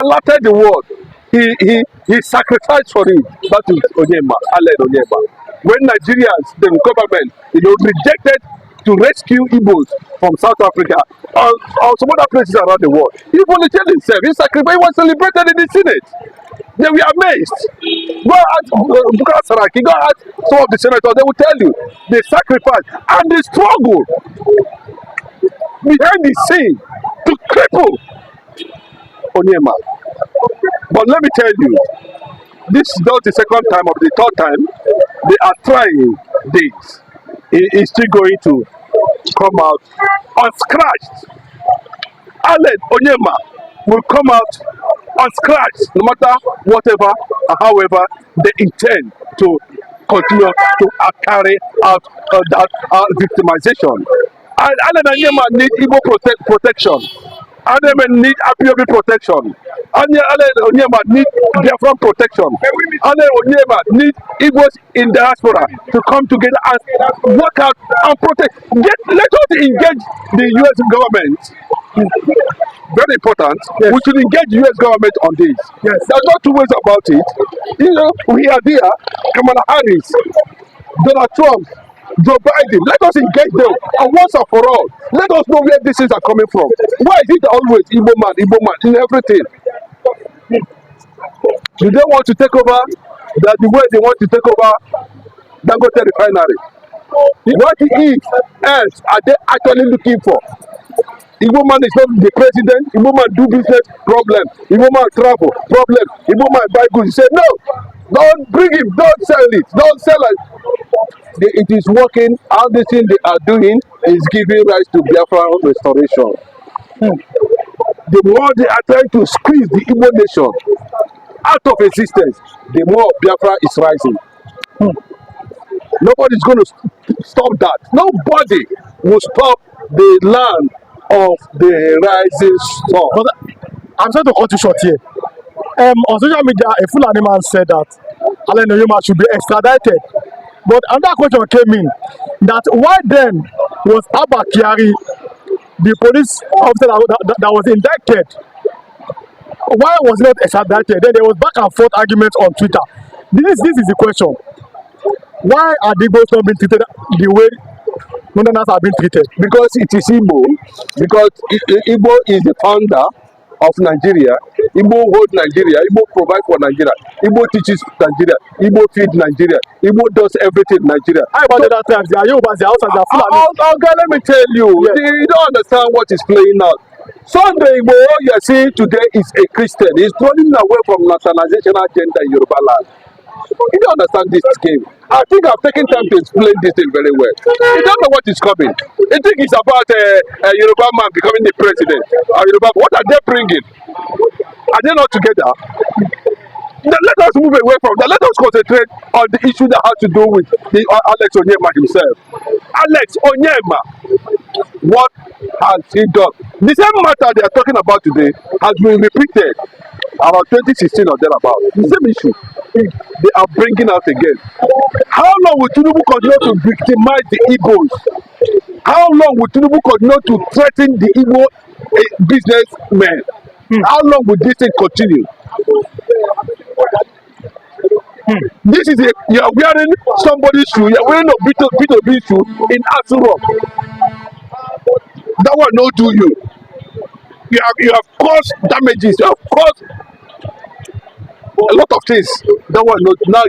alerted the world. He sacrificed for it. That is Onyema, Allen Onyema. When Nigerians, the government, rejected to rescue Igbos from South Africa or some other places around the world, he volunteered himself. His sacrifice was celebrated in the Senate. They were amazed. Go ask Saraki, go ask some of the senators, they will tell you the sacrifice and the struggle behind the scene to cripple Onyema. But let me tell you, this is not the second time or the third time they are trying this. He is still going to come out unscratched. Allen Onyema will come out unscratched, no matter whatever or however they intend to continue to carry out that victimization. And Allen Onyema need Igbo protection. Allen need APOB protection. Allen Onyema need Biafran protection. Allen Onyema need Igbos in diaspora to come together and work out and protect. Let us engage the U.S. government. Very important. Yes. We should engage the U.S. government on this. Yes. There's no two ways about it. You know, we are there. Kamala Harris, Donald Trump, Joe Biden. Let us engage them, and once and for all, let us know where these things are coming from. Why is it always Igbo man in everything? Do they want to take over the way they want to take over Dangote refinery? What else are they actually looking for? Igbo man is not the president. Igbo man do business, problem. Igbo man travel, problem. Igbo man buy goods. He say no, don't bring him, don't sell it, don't sell it. It is working. All the thing they are doing is giving rise to Biafra restoration. The more they are trying to squeeze the Igbo nation out of existence, the more Biafra is rising. Nobody is going to stop that. Nobody will stop the land of the rising sun. I'm trying to cut you short here. On social media, a Fulani man said that Allen Onyema should be extradited. But another question came in that why then was Abba Kyari, the police officer that was indicted, why was he not extradited? Then there was back and forth arguments on Twitter. This is the question. Why are the Igbos not being treated the way Northerners are being treated? Because it is Igbo. Because Igbo is the founder of Nigeria. Igbo hold Nigeria. Igbo provide for Nigeria. Igbo teaches Nigeria. Igbo feed Nigeria. Igbo does everything in Nigeria. How about the other times? They are Yorubas, they are Hausas, they are Fulanis. Okay, let me tell you. Yes. You don't understand what is playing out. Sunday Igbo you are seeing today is a Christian. He's running away from nationalization agenda in Yoruba land. You don't understand this game. I think I've taken time to explain this thing very well. You don't know what is coming. You think it's about a Yoruba man becoming the president. What are they bringing? Are they not together? Let us move away from that. Let us concentrate on the issue that has to do with Alex Onyema himself. Alex Onyema, what has he done? The same matter they are talking about today has been repeated about 2016 or thereabout. The same issue they are bringing out again. How long will Tinubu continue to victimize the Igbos? How long will Tinubu continue to threaten the Igbo businessmen? How long will this thing continue? This is you are wearing somebody's shoe. You are wearing a B2B shoe in Asuro. That one no do you. You have caused damages. You have caused a lot of things. That one no. Now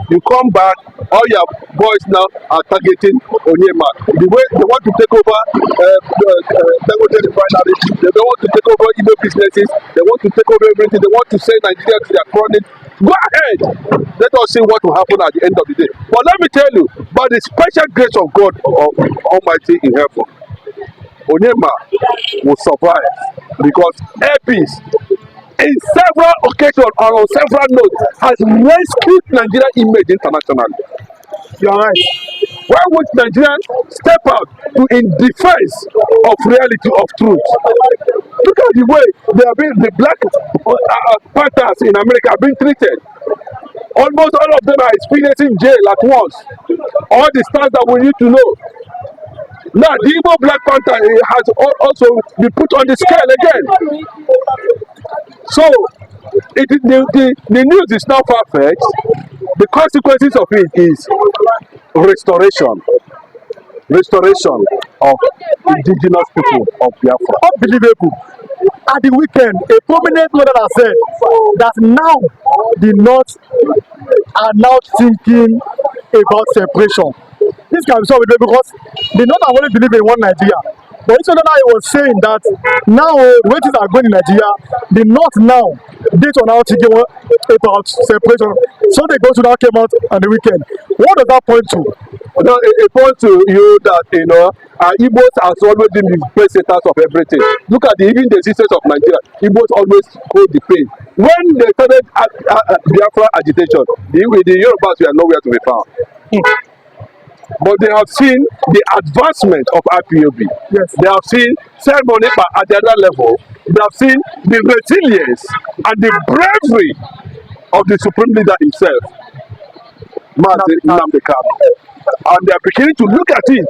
you come back. All your boys now are targeting Onyema. The way they want to take over Dangote refinery, they don't want to take over Igbo businesses. They want to take over everything. They want to send Nigeria to their chronic. Go ahead. Let us see what will happen at the end of the day. But let me tell you, by the special grace of God Almighty in heaven, Onyema will survive because APs in several occasions or on several notes has rescued Nigeria image internationally. You are right. Why would Nigerians step out in defense of reality of truth? Look at the way they have been, the black Panthers in America have been treated. Almost all of them are experiencing jail at once. All the stars that we need to know. Now the Igbo Black Panther has also been put on the scale again. So the news is now far-fetched. The consequences of it is restoration, restoration of indigenous people of Biafra. Unbelievable. At the weekend, a prominent mother has said that now the North are now thinking about separation. This can be so because the North have only believe in one Nigeria. But this other guy was saying that now the way things are going in Nigeria, the North now they are now thinking about separation. So they go to now came out on the weekend. What does that point to? No, it points to you that Igbos has always been the perpetrators of everything. Look at even the sisters of Nigeria. Igbos always hold the pain. When they started Biafra agitation, the Yorubas were nowhere to be found. But they have seen the advancement of IPOB. Yes. They have seen ceremony at the other level. They have seen the resilience and the bravery of the supreme leader himself, Nnamdi Kanu. And they are beginning to look at it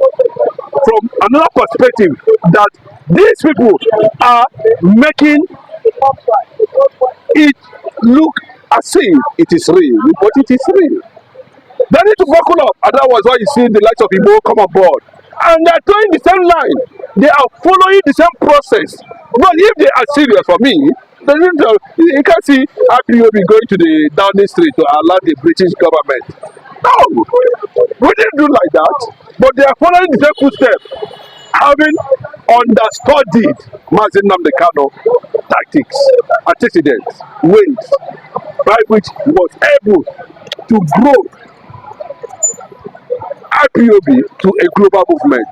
from another perspective, that these people are making it look as if it is real, but it is real. They need to buckle up, and that was why you see the likes of Igbo come on board. And they are doing the same line. They are following the same process. But if they are serious, for me, they need to, you can't see IPOB going to the Downing Street to allow the British government. No, we didn't do like that. But they are following the same footsteps, having understudied Nnamdi Kanu tactics, antecedents, ways by which he was able to grow IPOB to a global movement.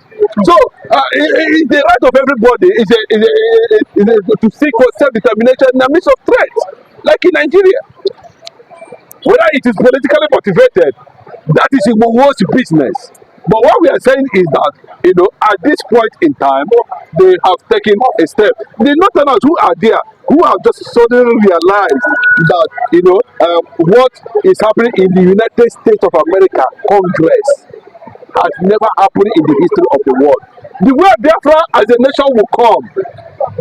So the right of everybody is to seek for self-determination in the midst of threats, like in Nigeria. Whether it is politically motivated, that is Igbo's business. But what we are saying is that, at this point in time, they have taken a step. The Northerners who are there, who have just suddenly realized that, what is happening in the United States of America Congress has never happened in the history of the world. The way Biafra as a nation will come,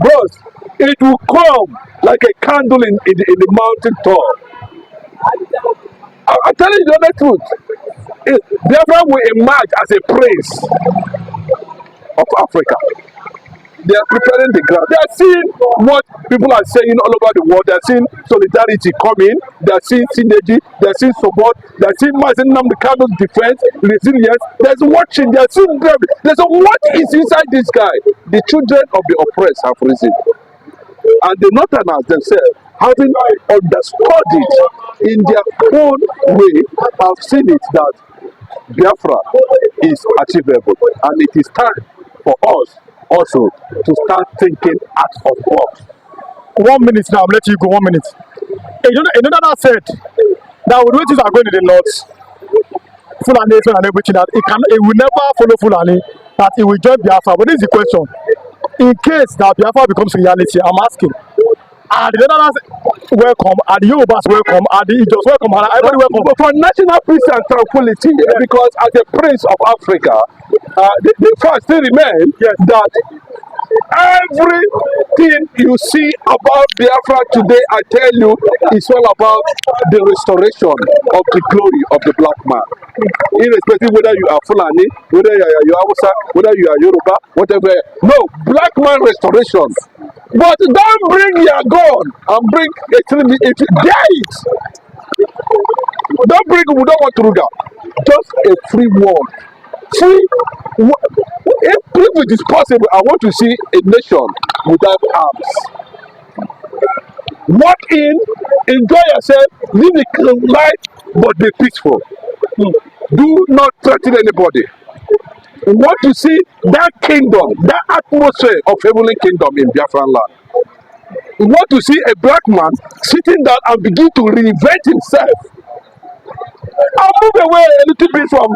bros, it will come like a candle in the mountain top. I'm telling you the truth. Biafra will emerge as a prince of Africa. They are preparing the ground. They are seeing what people are saying all over the world. They are seeing solidarity coming. They are seeing synergy. They are seeing support. They are seeing Nnamdi Kanu's defense, resilience. There's watching. They are seeing them. There's what is inside this guy. The children of the oppressed have risen. And the Northerners themselves, having understood it in their own way, have seen it that Biafra is achievable. And it is time for us also to start thinking out of box. 1 minute now, I'll let you go 1 minute. Another said that with wages are going to the north, Fulani and everything, that it will never follow Fulani, that it will join Biafra. But this is the question. In case that Biafra becomes reality, I'm asking, are the Netherlands welcome? Are the Yorubas welcome? Are the Igbos welcome? Are everybody welcome? But for national peace and tranquility, because as a prince of Africa, the fact still remains that everything you see about Biafra today, I tell you, is all about the restoration of the glory of the black man. Irrespective whether you are Fulani, whether you are Hausa, whether you are Yoruba, whatever. No, black man restoration. But don't bring your gun and bring extremity. Dare it. Don't bring, we don't want Ruga. Just a free world. Free. If it is possible, I want to see a nation without arms. Walk in, enjoy yourself, live a life, but be peaceful. Do not threaten anybody. We want to see that kingdom, that atmosphere of heavenly kingdom in Biafran land. We want to see a black man sitting down and begin to reinvent himself. I'll move away a little bit from,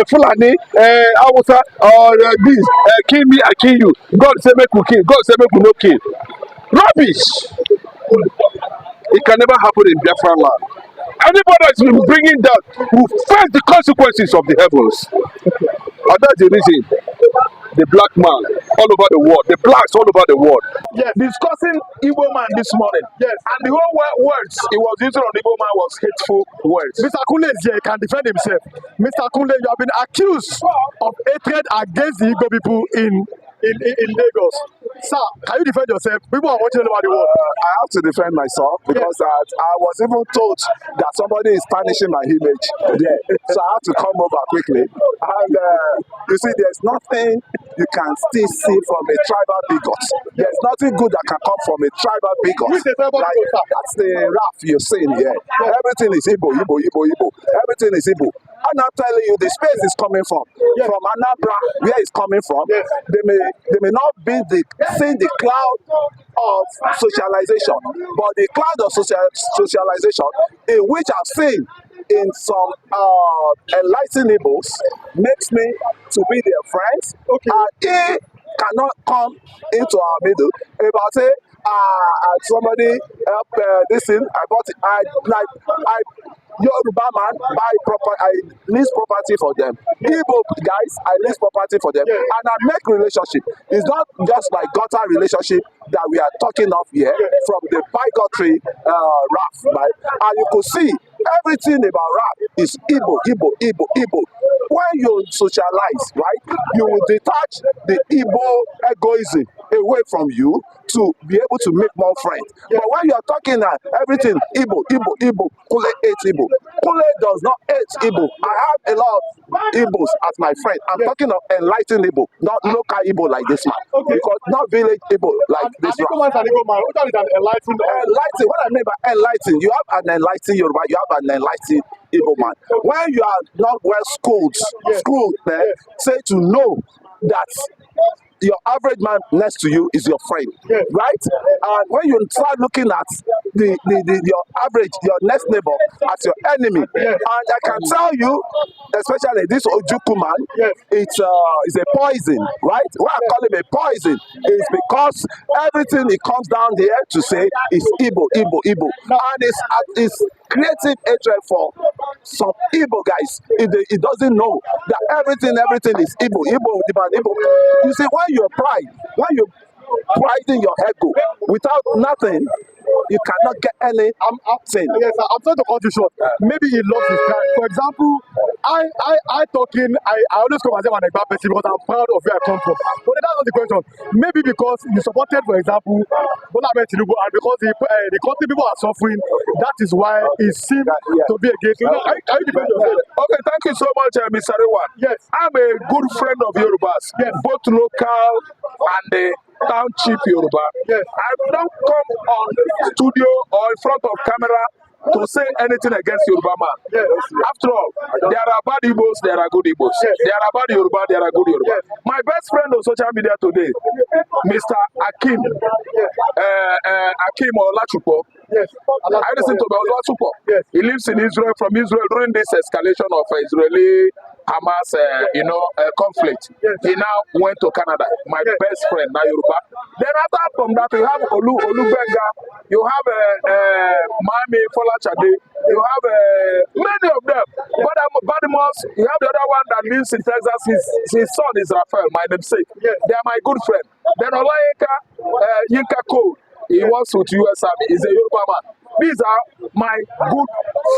Fulani, Hausa, or this, kill me, I kill you. God say make we kill, God say make we no kill. Rubbish! It can never happen in Biafran land. Anybody that's been bringing that will face the consequences of the heavens. And that's the reason the black man all over the world, the blacks all over the world, Yes. discussing Igbo man this morning. Yes. And the whole words he was using on Igbo man was hateful words. Mr. Kunle is here, he can defend himself. Mr. Kunle, you have been accused of hatred against the Igbo people in Lagos. Sir, can you defend yourself? People are watching all over the world. I have to defend myself because I was even told that somebody is tarnishing my image there. So I have to come over quickly. And you see, there's nothing you can still see from a tribal bigot. There's nothing good that can come from a tribal bigot. That's the rap you're seeing here. Everything is Igbo, Igbo, Igbo, Igbo. Everything is Igbo. And I'm telling you, the space is coming from Anambra, where it's coming from. They may not be seeing the cloud of socialization, but the cloud of socialization in which I've seen in some enlightened Igbos makes me to be their friends. And he cannot come into our middle. If I say somebody help this thing, I Yoruba man I lease property for them. Igbo guys, I lease property for them, and I make relationship. It's not just like gutter relationship that we are talking of here from the bigotry rap, right? And you could see everything about rap is Igbo, Igbo, Igbo, Igbo. When you socialize, right, you will detach the Igbo egoism away from you to be able to make more friends. But when you are talking everything Igbo, Igbo, Igbo, Kule hates Igbo. Kule does not hate Igbo. I have a lot of Igbos as my friend. I'm talking of enlightened Igbo, not local Igbo like this man. Because not village Igbo like this man. Enlightened. What I mean by enlightened, you have an enlightened Yoruba, you have an enlightened Igbo man. When you are not well schooled, say to know that your average man next to you is your friend, right? And when you start looking at your average, your next neighbor as your enemy, and I can tell you, especially this Ojuku man, it's a poison, right? Why I call him a poison is because everything he comes down here to say is Igbo, Igbo, Igbo, and it's creative hatred for some Igbo guys. He doesn't know that everything is Igbo, Igbo, Igbo. You see, when you pride in your ego without nothing, you cannot get any thing. Yes, I'm trying to cut you short. Maybe he loves his pride. For example, I always come as an Igbo person because I'm proud of where I come from. But that's not the question. Maybe because you supported, for example, Bola Ahmed Tinubu, and because the country people are suffering, that is why he seems to be against you. Can you defend yourself? Okay, thank you so much, Mr. Rewan. Yes. I'm a good friend of Yorubas, both local and the township Yoruba. Yes. I don't come on studio or in front of camera to say anything against Yoruba man. Yes. After all, there are bad Igbos, there are good Igbos. Yes. There are bad Yoruba, there are good Yoruba. Yes. My best friend on social media today, Mr. Akim, Akim Olachupo. Yes. I listen to Olachupo. Yes. He lives in Israel, from Israel during this escalation of Israeli Hamas, conflict. Yes. He now went to Canada. My best friend, now Yoruba. Then after from that, you have Olubenga, you have Mami Folachade, you have many of them. But Badimos, you have the other one that lives in Texas. His son is Raphael, my namesake. Yes. They are my good friend. Then Olayinka, Yinka Cole, he works with US Army. He's a Yoruba man. These are my good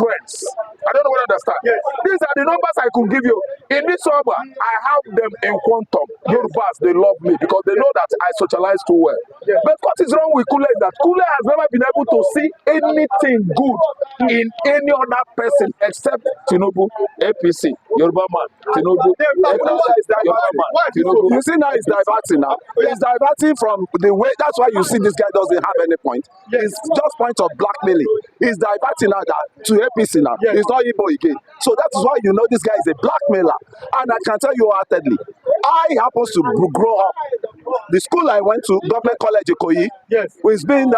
friends. I don't know what I understand. Yes. These are the numbers I could give you. In this number, I have them in quantum. Yorubas, they love me because they know that I socialize too well. Yes. But what is wrong with Kule is that Kule has never been able to see anything good in any other person except Tinubu, APC, Yoruba man, Tinubu, Yoruba man, Tinubu. You see now it's diverting now. It's diverting from the way, that's why you see this guy doesn't have any point. It's just point of blackmailing. He's diverting now to APC now. It's not Igbo again. So that is why you know this guy is a blackmailer. And I can tell you heartedly, I happen to grow up. The school I went to, Government College Ikoyi, it's been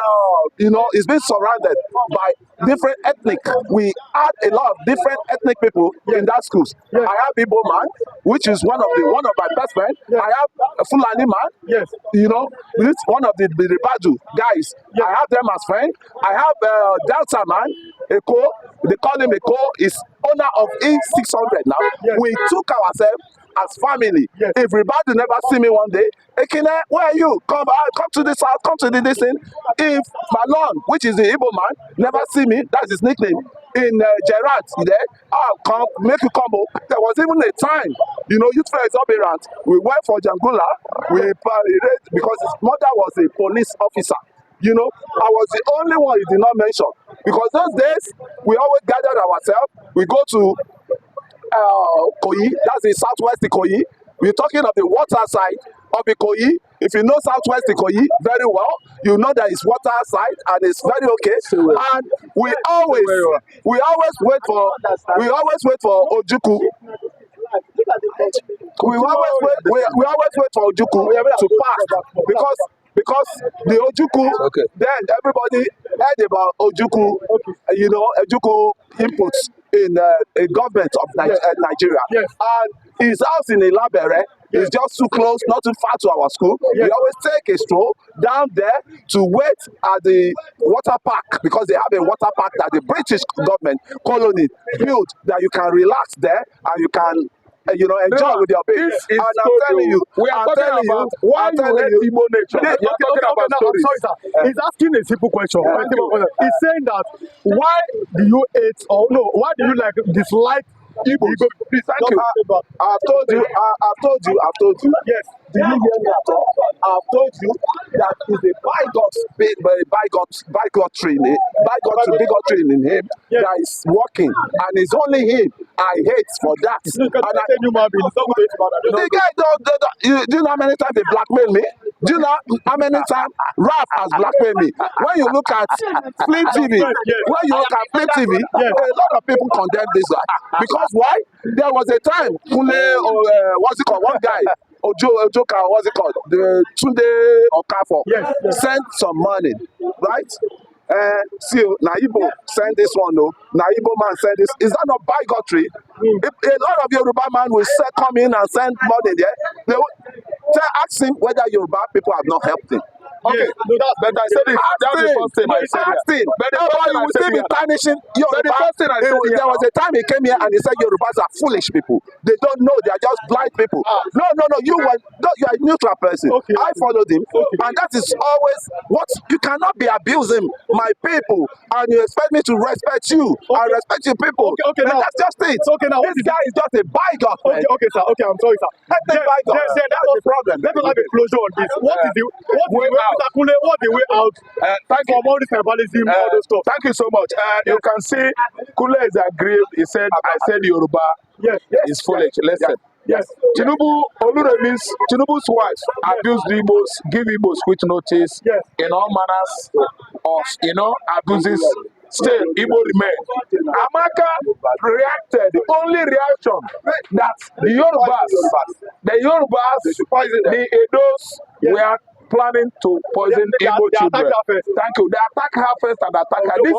it's been surrounded by different ethnic. We had a lot of different ethnic people in that school. I have Igbo man, which is one of my best friends. I have a Fulani man. This one of the Ribaju guys. I have them as friends. I have Delta man, Eko. They call him Eko. Is owner of E600 now. We took ourselves as family. Yes. If Ribadu never see me one day, Ekene, where are you? Come to this house, come to this thing. If Malon, which is the Igbo man, never see me, that's his nickname, in Gerard, there, I'll come, make you come home. There was even a time, you know, youth fair exuberant. We went for Jangula, because his mother was a police officer. You know, I was the only one he did not mention. Because those days, we always gathered ourselves. We go to Koyi, that's the southwest Ikoyi. We're talking of the water side of Ikoyi. If you know southwest Ikoyi very well, you know that it's water side and it's very okay. And we always wait for Ojuku. We always wait for Ojuku to pass because the Ojuku, then everybody heard about Ojuku, you know, Ojuku inputs in government of Nigeria. Yes. And his house in Ilabere is just too close, not too far to our school. We always take a stroll down there to wait at the water park, because they have a water park that the British government colony built, that you can relax there and you can enjoy with your baby. And I'm telling you, why you hate Igbo nature. Okay, I'm sorry, sir. He's asking a simple question. He's saying that why do you hate why do you dislike Igbo? Please, thank you. I've told you. Yes. Do you hear me at all? I've told you that is a bigotry in him that is working, and it's only him I hate for that. The guy do you know how many times they blackmail me? Do you know how many times Ralph has blackmailed me? When you look at Flip TV, a lot of people condemn this guy. Because why? There was a time one guy, Ojoka, what's it called? The Tunde Okafo sent some money, right? See, Naibo send this one, no. Naibo man send this. Is that not bigotry? If a lot of Yoruba man will come in and send money there, they will ask him whether Yoruba people have not helped him. Okay, but I said it. That's the first thing I said. But the first thing you will still be tarnishing Yoruba. There was a time he came here and he said Yorubas are foolish people. They don't know. They are just blind people. No. You are a neutral person. Okay. I followed him, and that is always what you cannot be abusing my people, and you expect me to respect you and respect your people. Okay, now that's just it. Okay, now this guy is just a bygone. Okay, sir. Okay, I'm sorry, sir. That's the problem. Let us have a closure on this. What the way out from all this tribalism, all those stuff? Thank you so much. You can see Kule is aggrieved. He said, I said Yoruba is foolish. Listen. Yes. Tinubu's wife abused Igbos, give Igbos quick notice in all manners of, abuses. Still, Igbo remain. Amaka reacted. The only reaction that the Yorubas, the Edos were planning to poison Igbo children. Thank you. They attack her first and attack her. This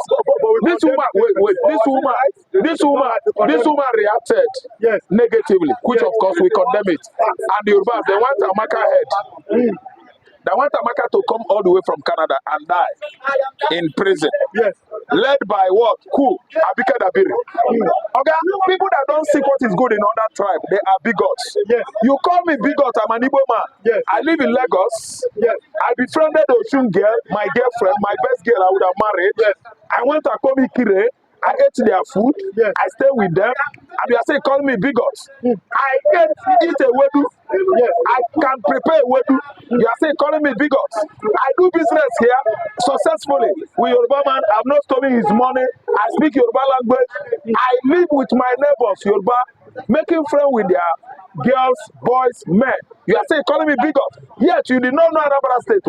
woman reacted negatively, which of course we condemn it. And the Yorubas, they want Amaka head. They want Amaka to come all the way from Canada and die in prison. Yes. Led by what? Abike Dabiri. Okay, people that don't see what is good in other tribe, they are bigots. Yes. You call me bigot, I'm an Igbo man. Yes. I live in Lagos. Yes. I befriended Oshun girl, my girlfriend, my best girl I would have married. Yes. I went to Akomi Kire. I ate their food. Yes. I stay with them. And you are saying, call me bigots. I can eat a wedu. Yes. I can prepare a wedu. You are saying, calling me bigots. I do business here successfully with Yoruba man. I'm not stealing his money. I speak Yoruba language. I live with my neighbors, Yoruba, making friends with their girls, boys, men. You are saying, calling me bigot. Yet you did not know Anambra State.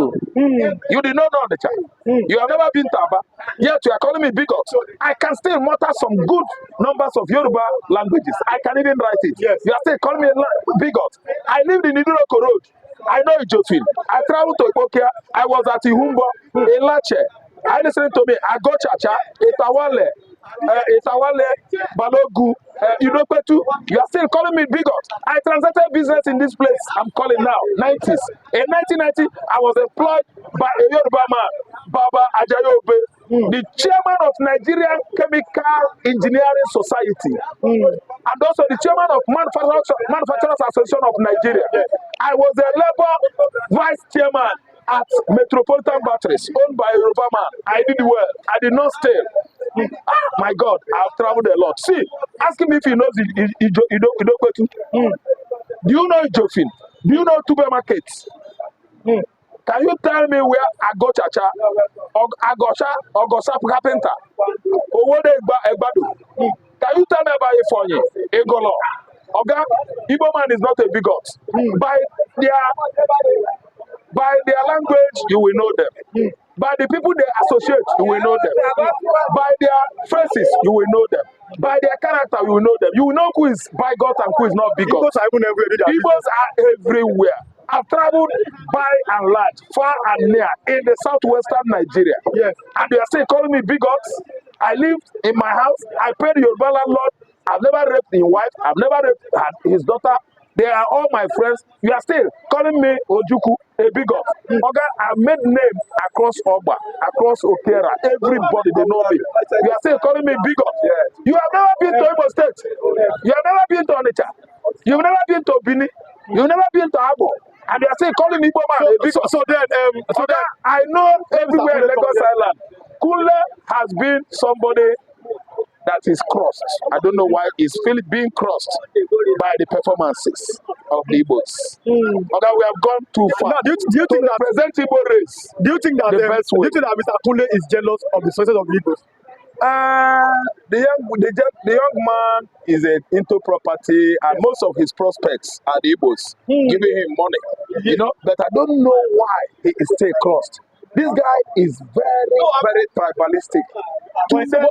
You did not know the child. You have never been to Aba. Yet you are calling me bigot. I can still mutter some good numbers of Yoruba languages. I can even write it. Yes. You are still calling me a bigot. I lived in Iduroko Road. I know Ijofin. I traveled to Ipokia. I was at Ihumbo, Elache. I listened to me. I go Chacha, Itawale, Balogu, Idopetu. You are still calling me bigot. I transacted business in this place. I'm calling now, 90s. In 1990, I was employed by a Yoruba man, Baba Ajayobe, the chairman of Nigerian Chemical Engineering Society. and also the chairman of Manufacturers Association of Nigeria. I was a Labour vice chairman at Metropolitan Batteries, owned by Yoruba man. I did well. I did not stay. My God, I've traveled a lot. See, ask him if he knows Idokwetu. Do you know Ijofin? Do you know Tube Markets? Can you tell me where Agochacha, Agosha, Ogosa Carpenter, Owode Egbadu? Can you tell me about Ifonyi, Egolo? Oga, Igbo man is not a bigot. By their language, you will know them. By the people they associate, you will know them. By their faces, you will know them. By their character, you will know them. You will know who is bigot and who is not bigot. Igbos are everywhere. I've traveled by and large, far and near, in the southwestern Nigeria. Yes. And they are still calling me bigots. I lived in my house. I paid the Yoruba landlord. I've never raped his wife. I've never raped his daughter. They are all my friends. You are still calling me Ojuku, a bigot. Okay, I've made name across Oba, across Okera. Everybody, they know me. You are still calling me bigot. You have never been to Imo State. You have never been to Onitsha. You've never been to Bini. You've never been to Abo. And they are still calling me Igbo man a bigot. So then, I know everywhere in Lagos Island, Kule has been somebody that is crossed. I don't know why he's being crossed by the performances of the Igbos. Okay, we have gone too far. Now, do you think that present Igbo race? Do you think that Mr. Kule is jealous of the success of the Igbos? The young man is into property, and most of his prospects are the Igbos giving him money. You know, but I don't know why he is still crossed. This guy is very tribalistic. But he said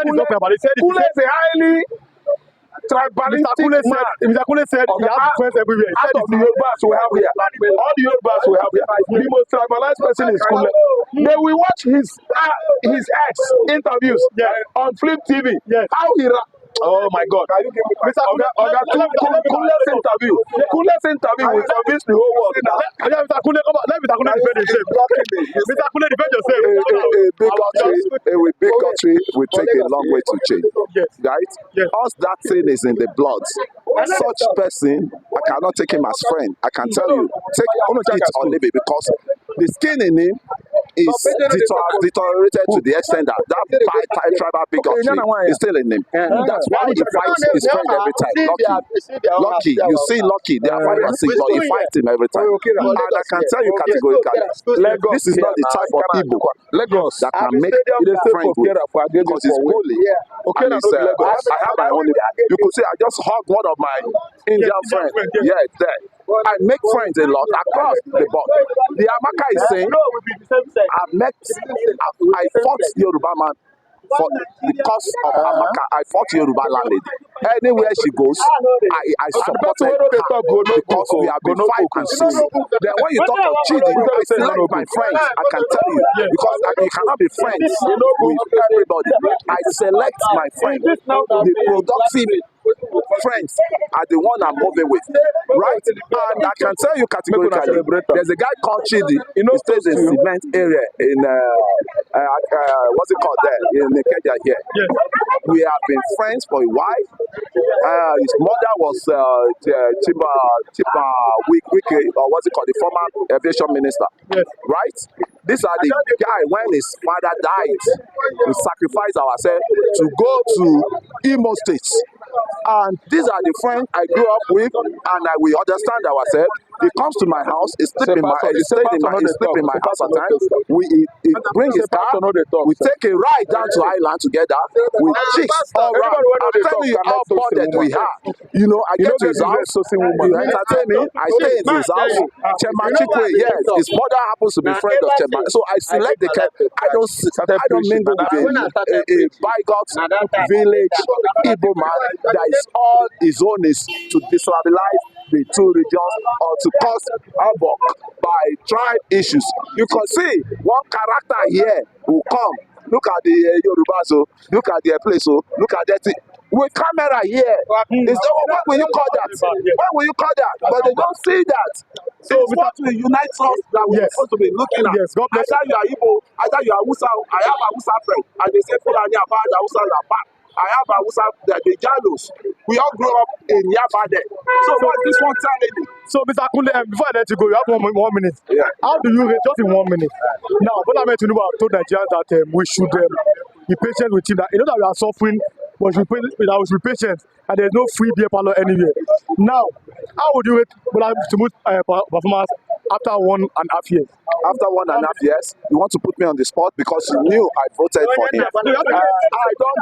he's not tribal. He said Kule is a highly tribalistic man. Mr. Kule said he has friends everywhere. Out of the Yorubas we have here, all the Yorubas we have here, the most tribalized person is Kule. They will watch his ex interviews on Flip TV. How he oh my God! Kule's interview will convince the whole world. Mr. Kule defend himself. Mr. Kule defend yourself. A big country will take a long way to change. Right? Once that thing is in the blood, such person, I cannot take him as friend. I can tell you, take it or leave it, because the skin in him is deteriorated to the extent that tribal bigotry is still in him. That's why he fights his friend every time. Lucky, you see Lucky, they are 5 and 6, but he fights him every time. And I can tell you categorically, this is not the type of Igbo that can make friends with, because he's bully. And I have my own, you could say I just hugged one of my Indian friends. Yeah, it's there. I make friends a lot across the board. The Amaka is saying, I fought Yoruba man for the cause of Amaka. I fought Yoruba landlady. Anywhere she goes, I support her because we have been 5 and 6. Then when you talk of cheating, I select my friends. I can tell you, because you cannot be friends with everybody. I select my friends. The productive friends are the one I'm moving with, right? And I can tell you categorically, there's a guy called Chidi. He stays in cement area in what's it called there in Nigeria here. We have been friends for a while. His mother was Chiba Wike, or what's it called, the former aviation minister, right? These are the guy when his father died, we sacrificed ourselves to go to Imo State. And these are the friends I grew up with, and we understand ourselves. He comes to my house, he sleep in my house at times. He bring his car, we take a ride down to Island together with chicks all around. I'm telling you how bonded we have. You know, I get to his house, you entertain me, I stay in his house. Chema Chikwe, yes, his mother happens to be friend of Chema. So I select the cat. I don't mingle with a bigot village Igbo man that is all his own is to destabilize the two regions or to cause havoc by tribe issues. You can see one character here will come. Look at the Yorubas, look at their place, look at that. With camera here, what will you call that? What will you call that? But they don't see that. So it's what will unite us that we're supposed to be looking at. Either you are Igbo, either you are Hausa. I have a Hausa friend, and they say Fulani are bad, Hausa are bad. I have Hausa, the Jalos. We all grew up in Yaba there. So what this one telling me? So, Mr. Kunle, before I let you go, you have 1 minute. Yeah. How do you rate, just in 1 minute? Now, Bola Ahmed Tinubu have told Nigerians that we should be patient with him. That you know that we are suffering, but we should be patient, and there's no free beer parlor anywhere. Now, how would you rate Bola Ahmed Tinubu's performance after 1.5 years? After 1.5 years, you want to put me on the spot because you knew I voted for him. I don't